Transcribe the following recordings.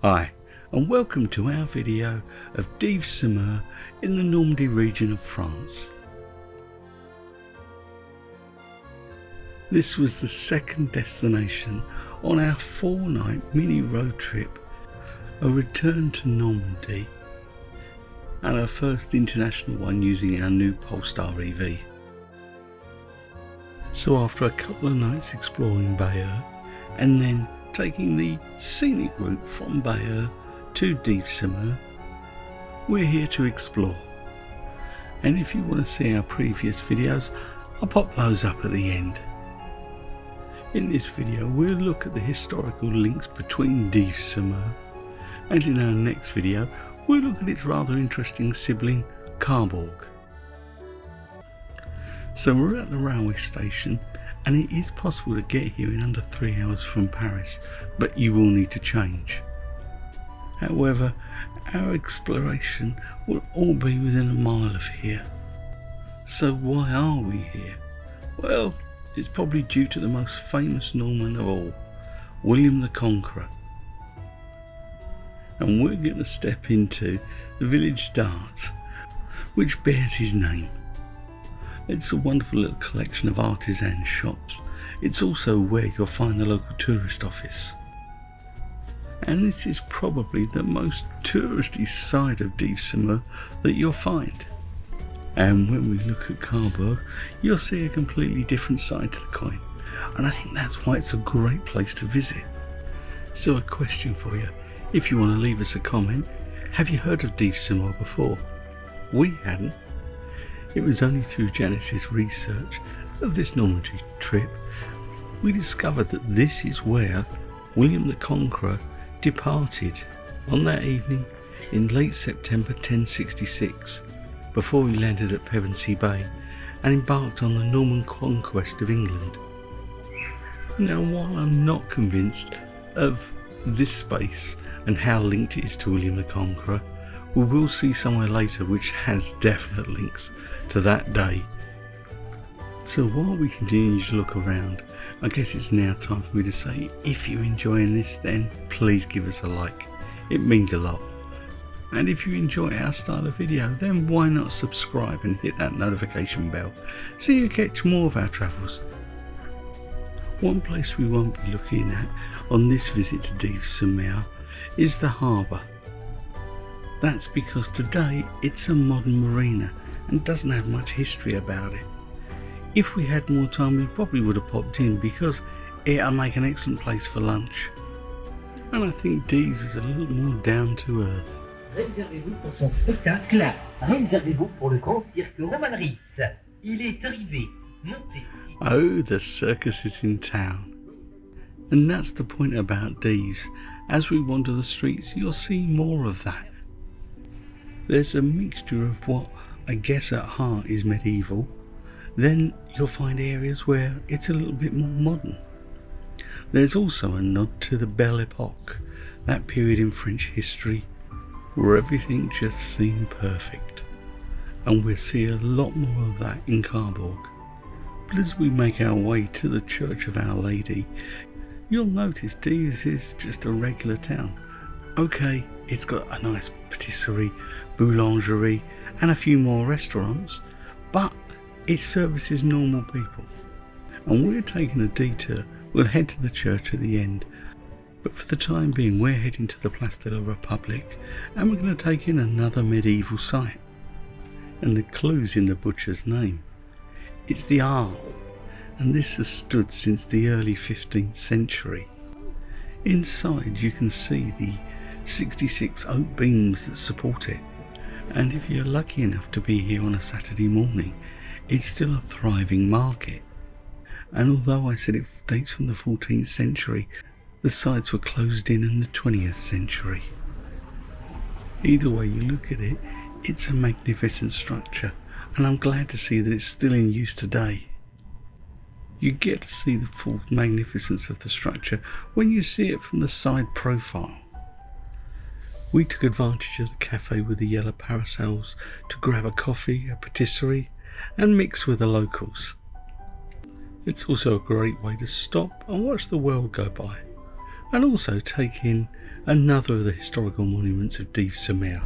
Hi, and welcome to our video of Dives-sur-Mer in the Normandy region of France. This was the second destination on our 4-night mini road trip, a return to Normandy, and our first international one using our new Polestar EV. So after a couple of nights exploring Bayeux, and then taking the scenic route from Bayeux to Dives-sur-Mer, we're here to explore. And if you want to see our previous videos, I'll pop those up at the end. In this video we'll look at the historical links between Dives-sur-Mer, and in our next video we'll look at its rather interesting sibling Carbourg. So we're at the railway station, and it is possible to get here in under 3 hours from Paris, but you will need to change. However, our exploration will all be within a mile of here. So why are we here? Well, it's probably due to the most famous Norman of all, William the Conqueror. And we're going to step into the village d'art, which bears his name. It's a wonderful little collection of artisan shops. It's also where you'll find the local tourist office. And this is probably the most touristy side of Dives-sur-Mer that you'll find. And when we look at Carbourg, you'll see a completely different side to the coin. And I think that's why it's a great place to visit. So a question for you, if you want to leave us a comment, have you heard of Dives-sur-Mer before? We hadn't. It was only through Janice's research of this Normandy trip we discovered that this is where William the Conqueror departed on that evening in late September 1066, before he landed at Pevensey Bay and embarked on the Norman Conquest of England. Now, while I'm not convinced of this space and how linked it is to William the Conqueror, we will see somewhere later which has definite links to that day. So while we continue to look around, I guess it's now time for me to say, if you're enjoying this, then please give us a like. It means a lot. And if you enjoy our style of video, then why not subscribe and hit that notification bell so you catch more of our travels. One place we won't be looking at on this visit to Dives-sur-Mer is the harbour. That's because today it's a modern marina and doesn't have much history about it. If we had more time, we probably would have popped in because it'll make an excellent place for lunch. And I think Dives is a little more down to earth. Réservez-vous pour son spectacle. Réservez-vous pour le grand cirque Roman Ritz. Il est arrivé. Montez. Oh, the circus is in town. And that's the point about Dives. As we wander the streets, you'll see more of that. There's a mixture of what I guess at heart is medieval. Then you'll find areas where it's a little bit more modern. There's also a nod to the Belle Epoque, that period in French history where everything just seemed perfect. And we'll see a lot more of that in Carbourg. But as we make our way to the Church of Our Lady, you'll notice Dives is just a regular town. Okay, it's got a nice patisserie, boulangerie and a few more restaurants, but it services normal people. And we're taking a detour. We'll head to the church at the end, but for the time being we're heading to the Place de la Repiblique, and we're going to take in another medieval site. And the clue's in the butcher's name. It's the Arles, and this has stood since the early 15th century. Inside you can see the 66 oak beams that support it, and if you're lucky enough to be here on a Saturday morning, it's still a thriving market. And although I said it dates from the 14th century, the sites were closed in the 20th century. Either way you look at it, it's a magnificent structure, and I'm glad to see that it's still in use today. You get to see the full magnificence of the structure when you see it from the side profile. We took advantage of the cafe with the yellow parasols to grab a coffee, a patisserie, and mix with the locals. It's also a great way to stop and watch the world go by. and also take in another of the historical monuments of Dives-sur-Mer,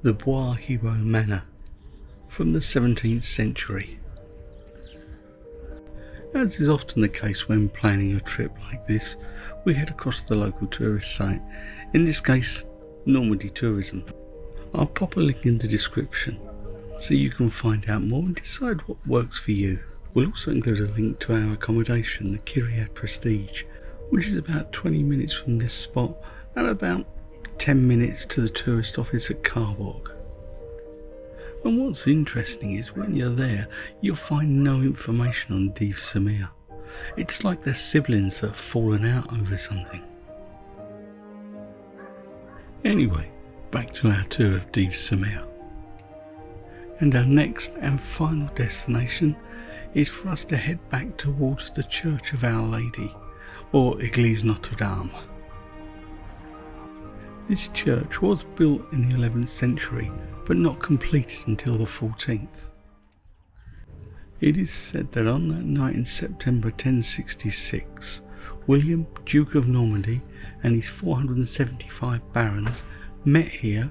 the Bayeux Manor from the 17th century. As is often the case when planning a trip like this, we head across the local tourist site, in this case Normandy Tourism. I'll pop a link in the description so you can find out more and decide what works for you. We'll also include a link to our accommodation, the Kyriad Prestige, which is about 20 minutes from this spot and about 10 minutes to the tourist office at Carborg. And what's interesting is when you're there, you'll find no information on Dives-sur-Mer. It's like they're siblings that have fallen out over something. Anyway, back to our tour of Dives-sur-Mer. And our next and final destination is for us to head back towards the Church of Our Lady, or Église Notre-Dame. This church was built in the 11th century, but not completed until the 14th. It is said that on that night in September 1066, William, Duke of Normandy, and his 475 barons met here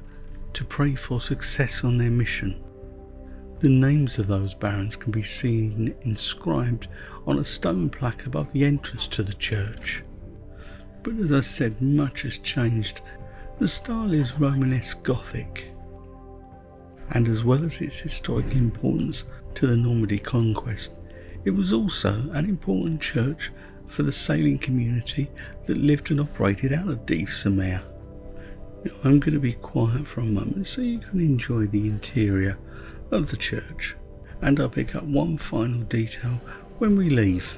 to pray for success on their mission. The names of those barons can be seen inscribed on a stone plaque above the entrance to the church. But as I said, much has changed. The style is Romanesque Gothic, and as well as its historical importance to the Normandy conquest, it was also an important church for the sailing community that lived and operated out of Dives-sur-Mer. Now, I'm going to be quiet for a moment so you can enjoy the interior of the church, and I'll pick up one final detail when we leave.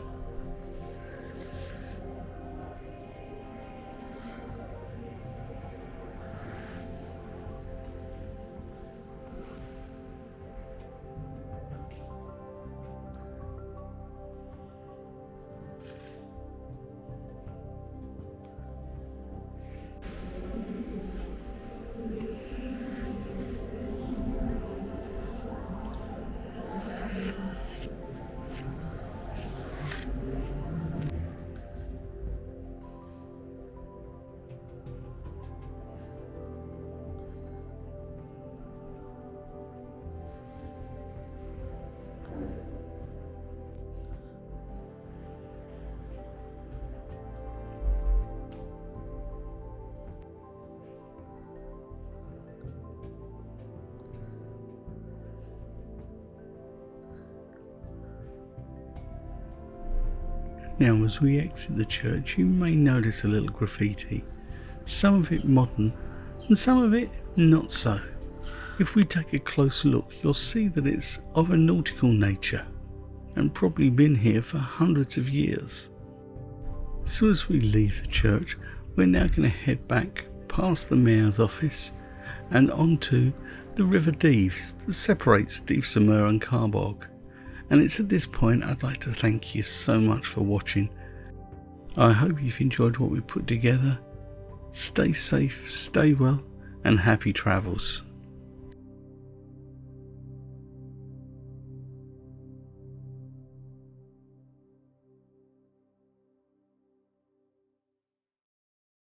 Now, as we exit the church, you may notice a little graffiti, some of it modern and some of it not so. If we take a close look, you'll see that it's of a nautical nature and probably been here for hundreds of years. So as we leave the church, we're now going to head back past the mayor's office and onto the River Dives that separates Dives-sur-Mer and Carborg. And it's at this point I'd like to thank you so much for watching. I hope you've enjoyed what we put together. Stay safe, stay well, and happy travels.